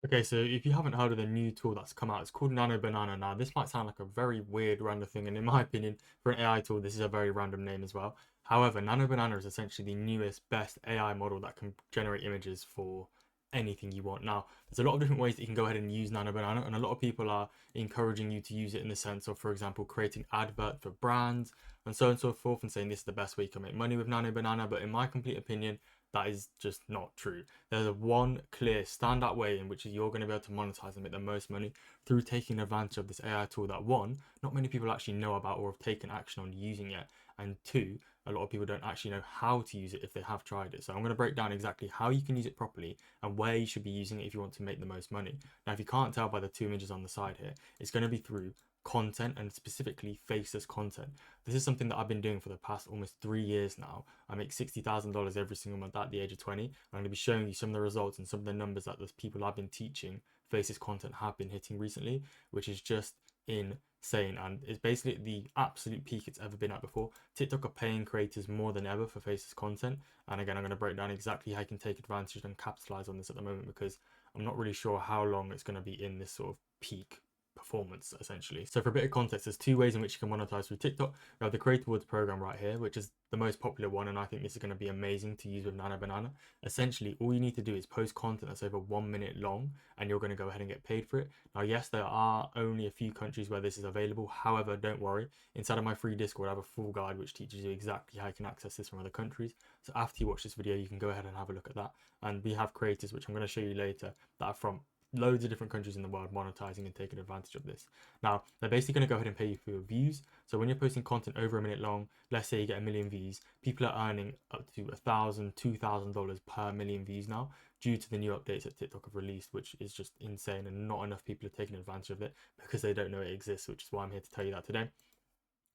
Okay, so if you haven't heard of the new tool that's come out, it's called Nano Banana. Now, this might sound like a very weird, random thing, and in my opinion, for an AI tool, this is a very random name as well. However, Nano Banana is essentially the newest, best AI model that can generate images for anything you want. Now, there's a lot of different ways that you can go ahead and use Nano Banana, and a lot of people are encouraging you to use it in the sense of, for example, creating adverts for brands and so on and so forth, and saying this is the best way you can make money with Nano Banana. But in my complete opinion, that is just not true. There's a one clear standout way in which you're going to be able to monetize and make the most money through taking advantage of this AI tool that one, not many people actually know about or have taken action on using it, and two, a lot of people don't actually know how to use it if they have tried it. So I'm going to break down exactly how you can use it properly and where you should be using it if you want to make the most money. Now, if you can't tell by the two images on the side here, it's going to be through content and specifically faceless content. This is something that I've been doing for the past almost 3 years now. I make $60,000 every single month at the age of 20. I'm going to be showing you some of the results and some of the numbers that the people I've been teaching faceless content have been hitting recently, which is just insane. And it's basically the absolute peak it's ever been at before. TikTok are paying creators more than ever for faceless content. And again, I'm going to break down exactly how you can take advantage and capitalize on this at the moment because I'm not really sure how long it's going to be in this sort of peak performance essentially. So for a bit of context, there's two ways in which you can monetize through TikTok. We have the Creator Rewards program right here, which is the most popular one, and I think this is going to be amazing to use with Nano Banana. Essentially, all you need to do is post content that's over 1 minute long, and you're going to go ahead and get paid for it. Now, yes, there are only a few countries where this is available. However, don't worry. Inside of my free Discord, I have a full guide which teaches you exactly how you can access this from other countries. So after you watch this video, you can go ahead and have a look at that. And we have creators, which I'm going to show you later, that are from loads of different countries in the world monetizing and taking advantage of this. Now, they're basically going to go ahead and pay you for your views. So when you're posting content over a minute long, let's say you get 1 million views, people are earning up to $1,000, $2,000 per million views now due to the new updates that TikTok have released, which is just insane and not enough people are taking advantage of it because they don't know it exists, which is why I'm here to tell you that today.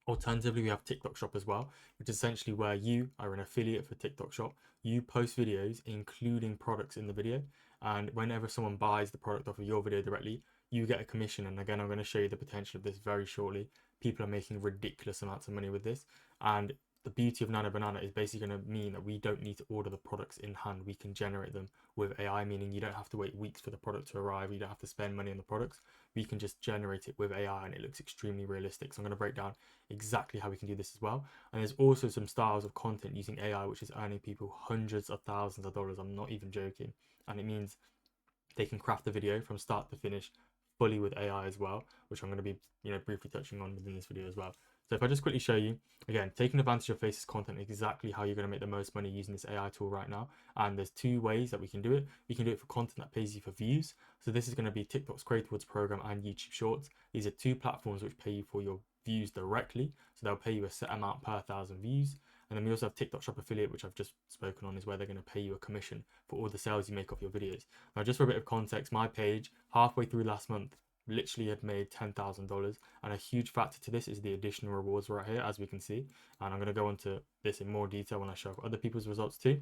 Alternatively, we have TikTok Shop as well, which is essentially where you are an affiliate for TikTok Shop. You post videos, including products in the video, and whenever someone buys the product off of your video directly, you get a commission. And again, I'm going to show you the potential of this very shortly. People are making ridiculous amounts of money with this, and the beauty of Nano Banana is basically going to mean that we don't need to order the products in hand. We can generate them with AI, meaning you don't have to wait weeks for the product to arrive. You don't have to spend money on the products. We can just generate it with AI and it looks extremely realistic. So I'm going to break down exactly how we can do this as well. And there's also some styles of content using AI, which is earning people hundreds of thousands of dollars. I'm not even joking. And it means they can craft the video from start to finish fully with AI as well, which I'm going to be, briefly touching on within this video as well. So if I just quickly show you, again, taking advantage of Faces content, exactly how you're going to make the most money using this AI tool right now. And there's two ways that we can do it. We can do it for content that pays you for views. So this is going to be TikTok's Creator Rewards program and YouTube Shorts. These are two platforms which pay you for your views directly. So they'll pay you a set amount per 1,000 views. And then we also have TikTok Shop Affiliate, which I've just spoken on, is where they're going to pay you a commission for all the sales you make off your videos. Now, just for a bit of context, my page, halfway through last month, literally had made $10,000. And a huge factor to this is the additional rewards right here, as we can see. And I'm going to go into this in more detail when I show other people's results too.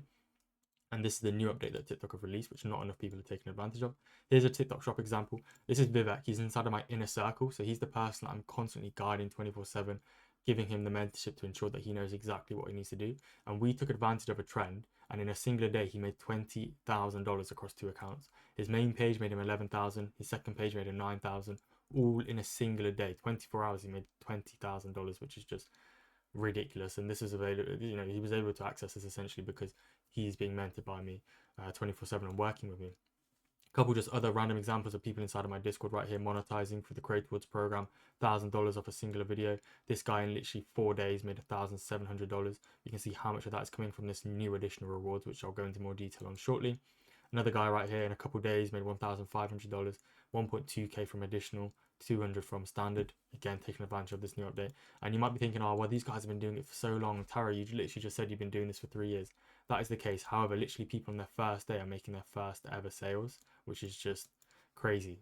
And this is the new update that TikTok have released, which not enough people are taking advantage of. Here's a TikTok shop example. This is Vivek. He's inside of my inner circle. So he's the person that I'm constantly guiding 24/7, giving him the mentorship to ensure that he knows exactly what he needs to do. And we took advantage of a trend. And in a singular day, he made $20,000 across two accounts. His main page made him 11,000. His second page made him 9,000. All in a singular day. 24 hours, he made $20,000, which is just ridiculous. And this is available, he was able to access this essentially because he's being mentored by me 24/7 and working with me. A couple just other random examples of people inside of my Discord right here monetizing for the Creator Rewards program, $1,000 off a singular video. This guy in literally 4 days made $1,700. You can see how much of that is coming from this new additional rewards, which I'll go into more detail on shortly. Another guy right here in a couple days made $1,500, 1.2k from additional, 200 from standard. Again, taking advantage of this new update. And you might be thinking, oh, well, these guys have been doing it for so long. Tara, you literally just said you've been doing this for 3 years. That is the case. However, literally people on their first day are making their first ever sales, which is just crazy.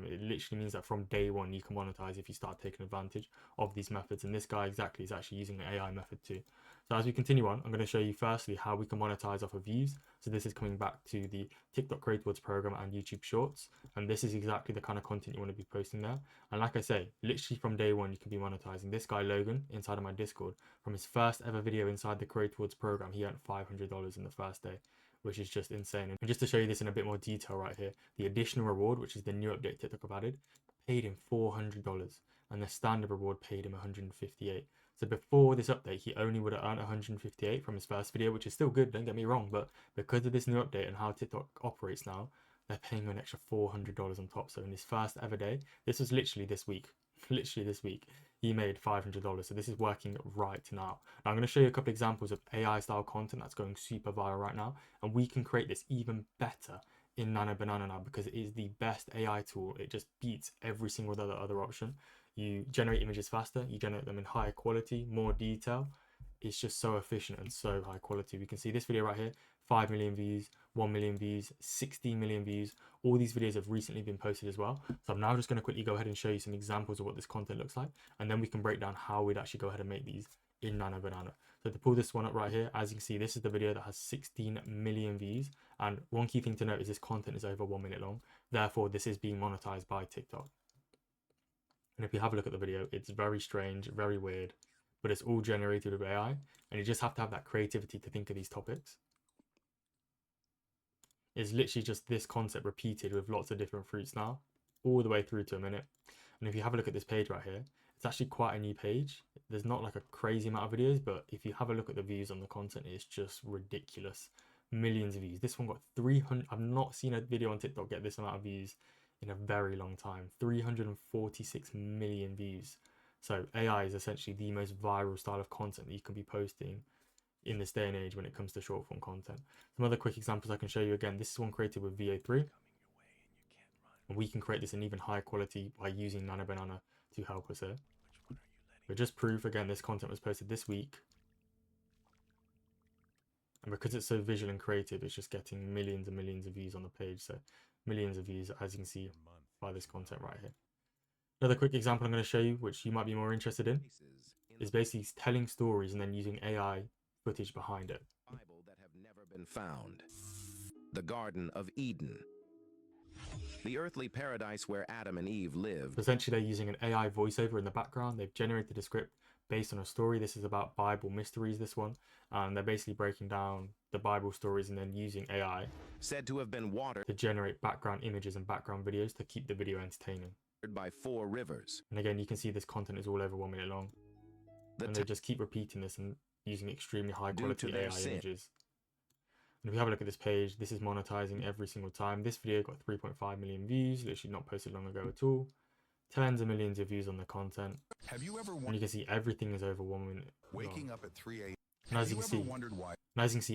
It literally means that from day one, you can monetize if you start taking advantage of these methods. And this guy exactly is actually using the AI method too. So as we continue on, I'm going to show you firstly how we can monetize off of views. So this is coming back to the TikTok Creator Rewards program and YouTube Shorts. And this is exactly the kind of content you want to be posting there. And like I say, literally from day one, you can be monetizing. This guy, Logan, inside of my Discord, from his first ever video inside the Creator Rewards program, he earned $500 in the first day, which is just insane. And just to show you this in a bit more detail right here, the additional reward, which is the new update TikTok have added, paid him $400, and the standard reward paid him 158. So before this update, he only would have earned 158 from his first video, which is still good, don't get me wrong, but because of this new update and how TikTok operates now, they're paying him an extra $400 on top. So in his first ever day, this was literally this week, he made $500. So this is working right now. Now I'm going to show you a couple examples of AI style content that's going super viral right now, and we can create this even better in Nano Banana now because it is the best AI tool. It just beats every single other option. You generate images faster, you generate them in higher quality, more detail. It's just so efficient and so high quality. We can see this video right here, 5 million views, 1 million views, 16 million views. All these videos have recently been posted as well. So I'm now just going to quickly go ahead and show you some examples of what this content looks like, and then we can break down how we'd actually go ahead and make these in Nano Banana. So to pull this one up right here, as you can see, this is the video that has 16 million views. And one key thing to note is this content is over 1 minute long. Therefore, this is being monetized by TikTok. And if you have a look at the video, it's very strange, very weird, but it's all generated with AI. And you just have to have that creativity to think of these topics. It's literally just this concept repeated with lots of different fruits now, all the way through to a minute. And if you have a look at this page right here, it's actually quite a new page. There's not like a crazy amount of videos, but if you have a look at the views on the content, it's just ridiculous. Millions of views. This one got 300. I've not seen a video on TikTok get this amount of views in a very long time. 346 million views. So AI is essentially the most viral style of content that you can be posting in this day and age when it comes to short form content. Some other quick examples I can show you. Again, this is one created with VA3. And we can create this in even higher quality by using Nano Banana to help us here. But just proof, again, this content was posted this week. And because it's so visual and creative, it's just getting millions and millions of views on the page. So millions of views, as you can see by this content right here. Another quick example I'm going to show you, which you might be more interested in, is basically telling stories and then using AI footage behind it. Bible that have never been found. The Garden of Eden. The earthly paradise where Adam and Eve lived. Essentially, they're using an AI voiceover in the background. They've generated a script based on a story. This is about Bible mysteries, this one. And they're basically breaking down the Bible stories and then using AI said to have been watered to generate background images and background videos to keep the video entertaining. By 4 rivers. And again, you can see this content is all over 1 minute long. And they just keep repeating this and using extremely high quality AI images. And if you have a look at this page, this is monetizing every single time. This video got 3.5 million views, literally not posted long ago at all. Tens of millions of views on the content. Have you ever and you can see everything is over 1 minute waking long. up at 3 a.m. And as you Have can you see, ever wondered why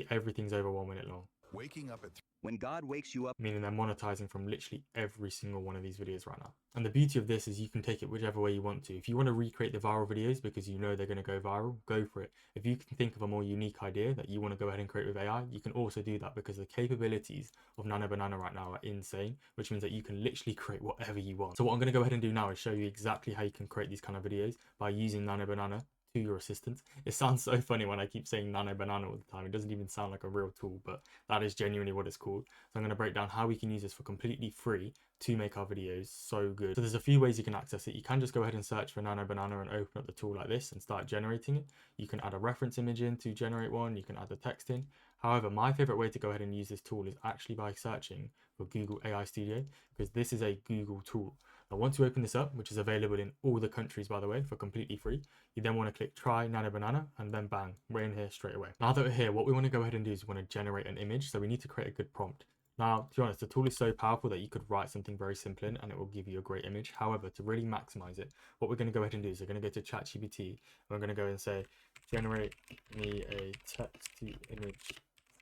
everything's over 1 minute long. waking up at when God wakes you up, Meaning they're monetizing from literally every single one of these videos right now. And the beauty of this is you can take it whichever way you want to. If you want to recreate the viral videos because you know they're going to go viral, go for it. If you can think of a more unique idea that you want to go ahead and create with AI, you can also do that because the capabilities of Nano Banana right now are insane, which means that you can literally create whatever you want. So what I'm going to go ahead and do now is show you exactly how you can create these kind of videos by using Nano Banana to your assistant. It sounds so funny when I keep saying Nano Banana all the time. It doesn't even sound like a real tool, but that is genuinely what it's called. So I'm going to break down how we can use this for completely free to make our videos so good. So there's a few ways you can access it. You can just go ahead and search for Nano Banana and open up the tool like this and start generating it. You can add a reference image in to generate one. You can add the text in. However, my favorite way to go ahead and use this tool is actually by searching for Google AI Studio, because this is a Google tool. Now, once you open this up, which is available in all the countries, by the way, for completely free, you then want to click try Nano Banana, and then bang, we're in here straight away. Now that we're here, what we want to go ahead and do is we want to generate an image. So we need to create a good prompt. Now, to be honest, the tool is so powerful that you could write something very simple in and it will give you a great image. However, to really maximize it, what we're going to go ahead and do is we're going to go to ChatGPT and we're going to go and say, generate me a text to image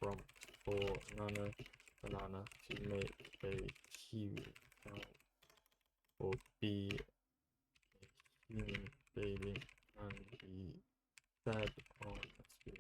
prompt for Nano Banana to make a cute or be a human baby and be fed on a spoon.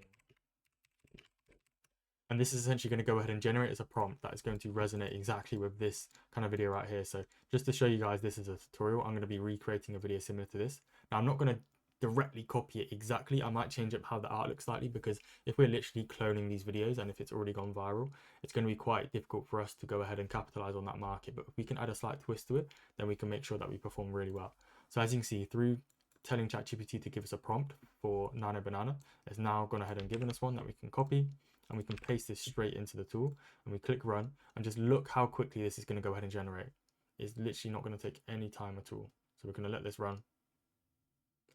And this is essentially going to go ahead and generate as a prompt that is going to resonate exactly with this kind of video right here. So just to show you guys, this is a tutorial. I'm going to be recreating a video similar to this. Now, I'm not going to directly copy it exactly. I might change up how the art looks slightly, because if we're literally cloning these videos and if it's already gone viral, it's going to be quite difficult for us to go ahead and capitalize on that market. But if we can add a slight twist to it, then we can make sure that we perform really well. So as you can see, through telling ChatGPT to give us a prompt for Nano Banana, it's now gone ahead and given us one that we can copy. and we can paste this straight into the tool, and we click run, and just look how quickly this is going to go ahead and generate. It's literally not going to take any time at all. So we're going to let this run,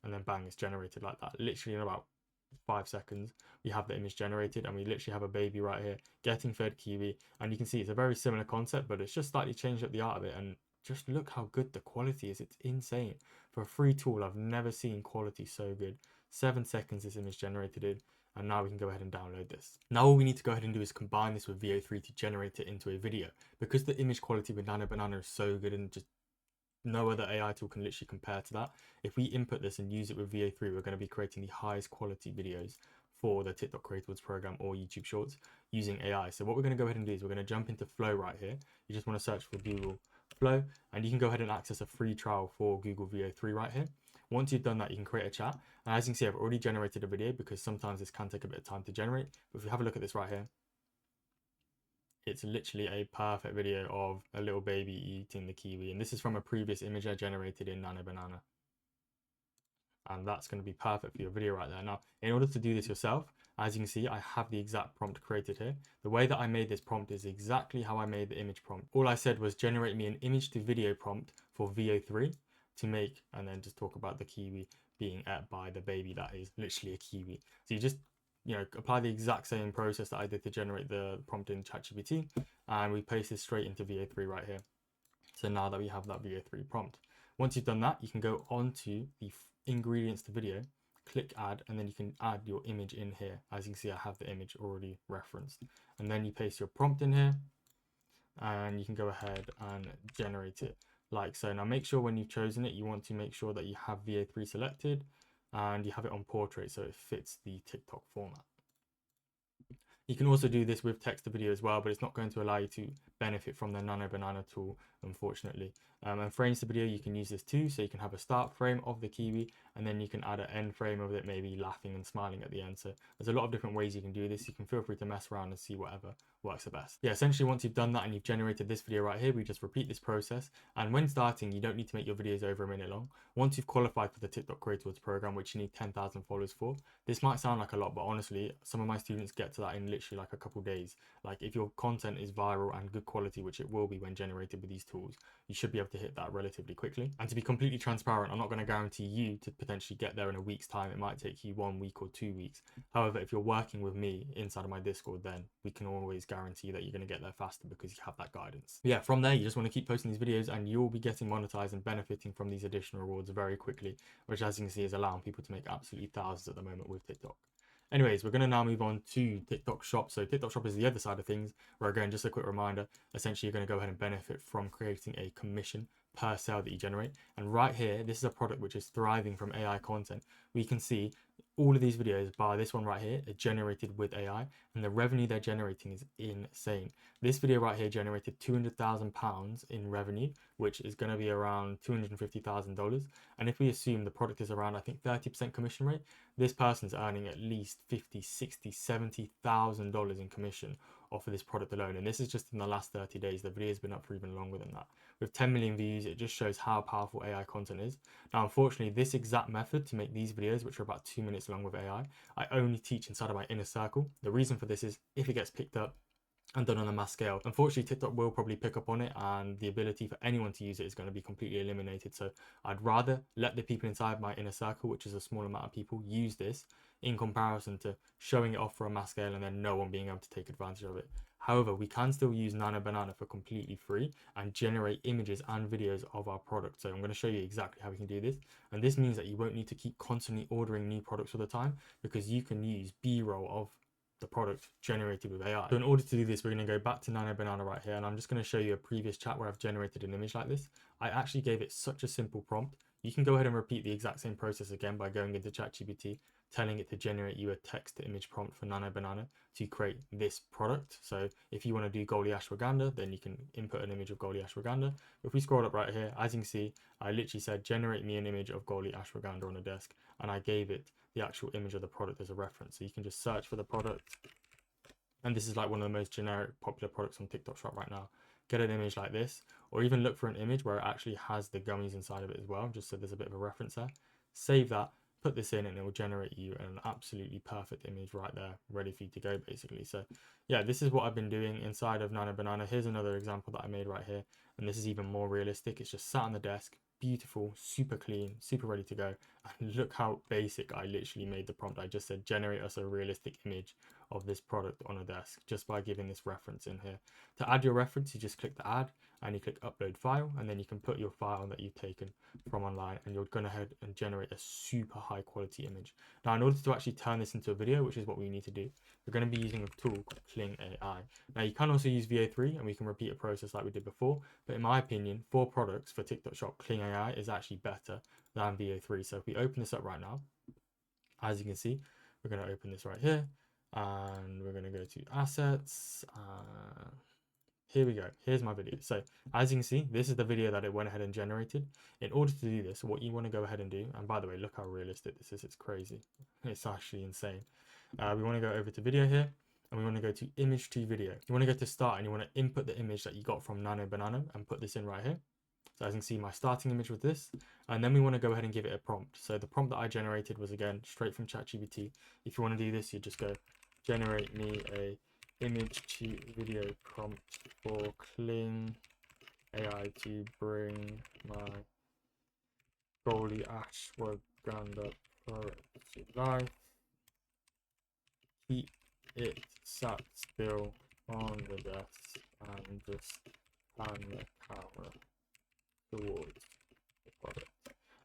and then bang, it's generated like that. Literally in about 5 seconds, we have the image generated, and we literally have a baby right here getting fed kiwi. And you can see it's a very similar concept, but it's just slightly changed up the art of it. And just look how good the quality is. It's insane. For a free tool, I've never seen quality so good. 7 seconds this image generated in, and now we can go ahead and download this. Now all we need to go ahead and do is combine this with VO3 to generate it into a video. Because the image quality with Nano Banana is so good, and just no other AI tool can literally compare to that. If we input this and use it with VO3, we're going to be creating the highest quality videos for the TikTok Creators program or YouTube Shorts using AI. So what we're going to go ahead and do is we're going to jump into Flow right here. You just want to search for Google Flow, and you can go ahead and access a free trial for Google VO3 right here. Once you've done that, you can create a chat. And as you can see, I've already generated a video because sometimes this can take a bit of time to generate. But if you have a look at this right here, it's literally a perfect video of a little baby eating the kiwi. And this is from a previous image I generated in Nano Banana. And that's going to be perfect for your video right there. Now, in order to do this yourself, as you can see, I have the exact prompt created here. The way that I made this prompt is exactly how I made the image prompt. All I said was generate me an image to video prompt for VO3 to make, and then just talk about the kiwi being ate by the baby that is literally a kiwi. So you just apply the exact same process that I did to generate the prompt in ChatGPT, and we paste this straight into VO3 right here. So now that we have that VO3 prompt, once you've done that, you can go on to the ingredients to video, click add, and then you can add your image in here. As you can see, I have the image already referenced, and then you paste your prompt in here, and you can go ahead and generate it like so. Now make sure when you've chosen it, you want to make sure that you have VO3 selected and you have it on portrait so it fits the TikTok format. You can also do this with text to video as well, but it's not going to allow you to benefit from the Nano Banana tool, unfortunately. And frames to video, you can use this too. So you can have a start frame of the kiwi, and then you can add an end frame of it, maybe laughing and smiling at the end. So there's a lot of different ways you can do this. You can feel free to mess around and see whatever works the best. Yeah, essentially once you've done that and you've generated this video right here, we just repeat this process. And when starting, you don't need to make your videos over a minute long. Once you've qualified for the TikTok Creators program, which you need 10,000 followers for, this might sound like a lot, but honestly, some of my students get to that in literally like a couple days. Like if your content is viral and good quality, which it will be when generated with these tools, you should be able to hit that relatively quickly. And to be completely transparent, I'm not going to guarantee you to potentially get there in a week's time. It might take you 1 week or 2 weeks. However, if you're working with me inside of my Discord, then we can always guarantee that you're going to get there faster because you have that guidance. But yeah, from there, you just want to keep posting these videos and you'll be getting monetized and benefiting from these additional rewards very quickly, which as you can see is allowing people to make absolutely thousands at the moment with TikTok. Anyways, we're going to now move on to TikTok Shop. So TikTok Shop is the other side of things, where again, just a quick reminder, essentially you're going to go ahead and benefit from creating a commission per sale that you generate. And right here, this is a product which is thriving from AI content. We can see all of these videos, bar this one right here, are generated with AI, and the revenue they're generating is insane. This video right here generated £200,000 in revenue, which is going to be around $250,000. And if we assume the product is around, I think, 30% commission rate, this person's earning at least $50,000, $60,000, $70,000 in commission off of this product alone. And this is just in the last 30 days. The video's been up for even longer than that. With 10 million views, it just shows how powerful AI content is. Now, unfortunately, this exact method to make these videos, which are about 2 minutes long with AI, I only teach inside of my inner circle. The reason for this is if it gets picked up and done on a mass scale, unfortunately TikTok will probably pick up on it, and the ability for anyone to use it is going to be completely eliminated. So I'd rather let the people inside my inner circle, which is a small amount of people, use this in comparison to showing it off for a mass scale and then no one being able to take advantage of it. However, we can still use Nano Banana for completely free and generate images and videos of our product. So I'm going to show you exactly how we can do this. And this means that you won't need to keep constantly ordering new products all the time, because you can use B-roll of the product generated with AI. So in order to do this, we're going to go back to Nano Banana right here, and I'm just going to show you a previous chat where I've generated an image like this. I actually gave it such a simple prompt. You can go ahead and repeat the exact same process again by going into ChatGPT, telling it to generate you a text to image prompt for Nano Banana to create this product. So if you want to do goalie ashwagandha, then you can input an image of goalie ashwagandha. If we scroll up right here, as you can see, I literally said generate me an image of goalie ashwagandha on a desk, and I gave it the actual image of the product as a reference. So you can just search for the product, and this is like one of the most generic popular products on TikTok Shop right now. Get an image like this, or even look for an image where it actually has the gummies inside of it as well, just so there's a bit of a reference there. Save that, put this in and it will generate you an absolutely perfect image right there, ready for you to go basically. So yeah, this is what I've been doing inside of Nano Banana. Here's another example that I made right here. And this is even more realistic. It's just sat on the desk, beautiful, super clean, super ready to go. And look how basic I literally made the prompt. I just said, generate us a realistic image of this product on a desk just by giving this reference in here. To add your reference, you just click the add and you click upload file, and then you can put your file that you've taken from online and you're going ahead and generate a super high quality image. Now, in order to actually turn this into a video, which is what we need to do, we're going to be using a tool called Kling AI. Now, you can also use VA3 and we can repeat a process like we did before, but in my opinion, for products for TikTok Shop, Kling AI is actually better than VA3. So if we open this up right now, as you can see, we're going to open this right here and we're going to go to assets. Here we go. Here's my video. So as you can see, this is the video that it went ahead and generated. In order to do this, what you want to go ahead and do, and by the way, look how realistic this is. It's crazy. It's actually insane. We want to go over to video here and we want to go to image to video. You want to go to start and you want to input the image that you got from Nano Banana and put this in right here. So as you can see, my starting image with this, and then we want to go ahead and give it a prompt. So the prompt that I generated was again straight from ChatGPT. If you want to do this, you just go generate me a image to video prompt for Kling AI to bring my goalie ashwagandha product to life. Keep it sat still on the desk and just pan the camera towards the product.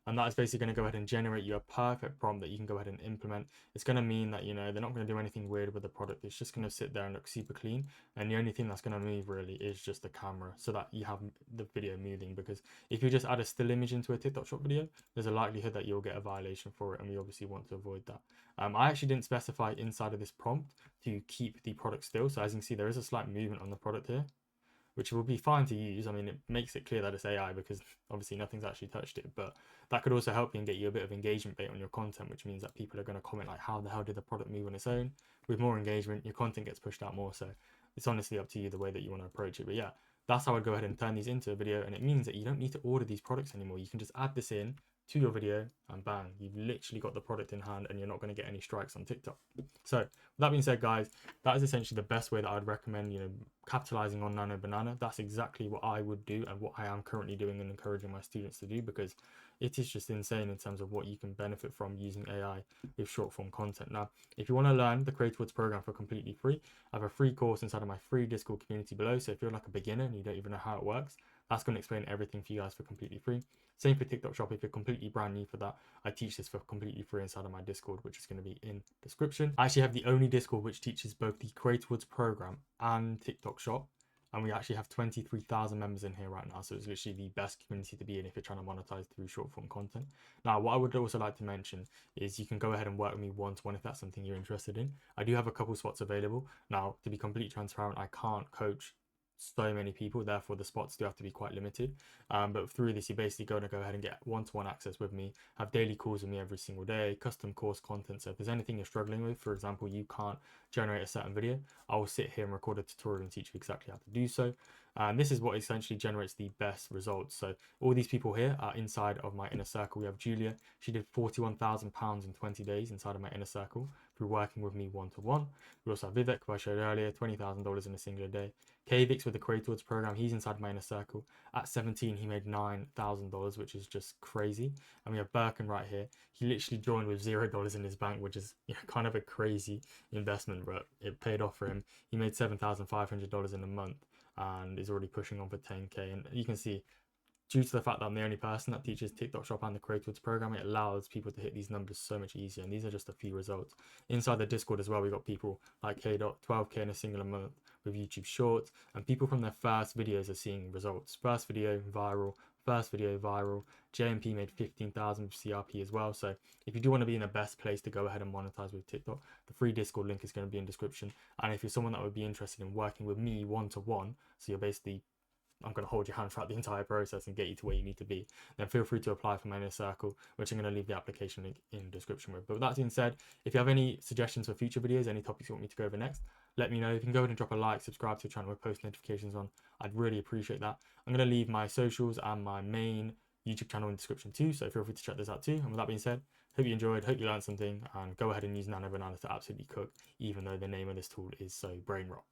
And that is basically going to go ahead and generate you a perfect prompt that you can go ahead and implement. It's going to mean that, you know, they're not going to do anything weird with the product. It's just going to sit there and look super clean. And the only thing that's going to move really is just the camera so that you have the video moving. Because if you just add a still image into a TikTok Shop video, there's a likelihood that you'll get a violation for it. And we obviously want to avoid that. I actually didn't specify inside of this prompt to keep the product still. So as you can see, there is a slight movement on the product here, which will be fine to use. I mean, it makes it clear that it's AI because obviously nothing's actually touched it, but that could also help you and get you a bit of engagement bait on your content, which means that people are going to comment like, how the hell did the product move on its own? With more engagement, your content gets pushed out more. So it's honestly up to you the way that you want to approach it. But yeah, that's how I'd go ahead and turn these into a video. And it means that you don't need to order these products anymore. You can just add this in to your video and bang, you've literally got the product in hand and you're not going to get any strikes on TikTok. So with that being said, guys, that is essentially the best way that I'd recommend, you know, capitalizing on Nano Banana. That's exactly what I would do and what I am currently doing and encouraging my students to do, because it is just insane in terms of what you can benefit from using AI with short form content. Now, if you want to learn the Creatorworks program for completely free, I have a free course inside of my free Discord community below. So if you're like a beginner and you don't even know how it works, that's going to explain everything for you guys for completely free. Same for TikTok Shop. If you're completely brand new for that, I teach this for completely free inside of my Discord, which is going to be in description. I actually have the only Discord which teaches both the Creatorworks program and TikTok Shop. And we actually have 23,000 members in here right now. So it's literally the best community to be in if you're trying to monetize through short form content. Now, what I would also like to mention is you can go ahead and work with me one-to-one if that's something you're interested in. I do have a couple spots available. Now, to be completely transparent, I can't coach so many people, therefore the spots do have to be quite limited, but through this you're basically going to go ahead and get one-to-one access with me, have daily calls with me every single day, custom course content. So if there's anything you're struggling with, for example you can't generate a certain video, I will sit here and record a tutorial and teach you exactly how to do so. And this is what essentially generates the best results. So all these people here are inside of my inner circle. We have Julia, she did £41,000 in 20 days inside of my inner circle through working with me one-to-one. We also have Vivek, who I showed earlier, $20,000 in a single day. Kvix with the Creatorworks program, he's inside my inner circle. At 17, he made $9,000, which is just crazy. And we have Birkin right here. He literally joined with $0 in his bank, which is, you know, kind of a crazy investment, but it paid off for him. He made $7,500 in a month and is already pushing on for 10K. And you can see, due to the fact that I'm the only person that teaches TikTok Shop and the Creatorworks program, it allows people to hit these numbers so much easier. And these are just a few results. Inside the Discord as well, we got people like K.12K in a single month with YouTube Shorts, and people from their first videos are seeing results. First video viral, JMP made 15,000 with CRP as well. So if you do want to be in the best place to go ahead and monetize with TikTok, the free Discord link is going to be in description. And if you're someone that would be interested in working with me one-to-one, so you're basically, I'm going to hold your hand throughout the entire process and get you to where you need to be, then feel free to apply for my inner circle, which I'm going to leave the application link in the description with. But with that being said, if you have any suggestions for future videos, any topics you want me to go over next, let me know. You can go ahead and drop a like, subscribe to the channel with post notifications on. I'd really appreciate that. I'm going to leave my socials and my main YouTube channel in the description too, so feel free to check this out too. And with that being said, hope you enjoyed, hope you learned something, and go ahead and use Nano Banana to absolutely cook, even though the name of this tool is so brain rot.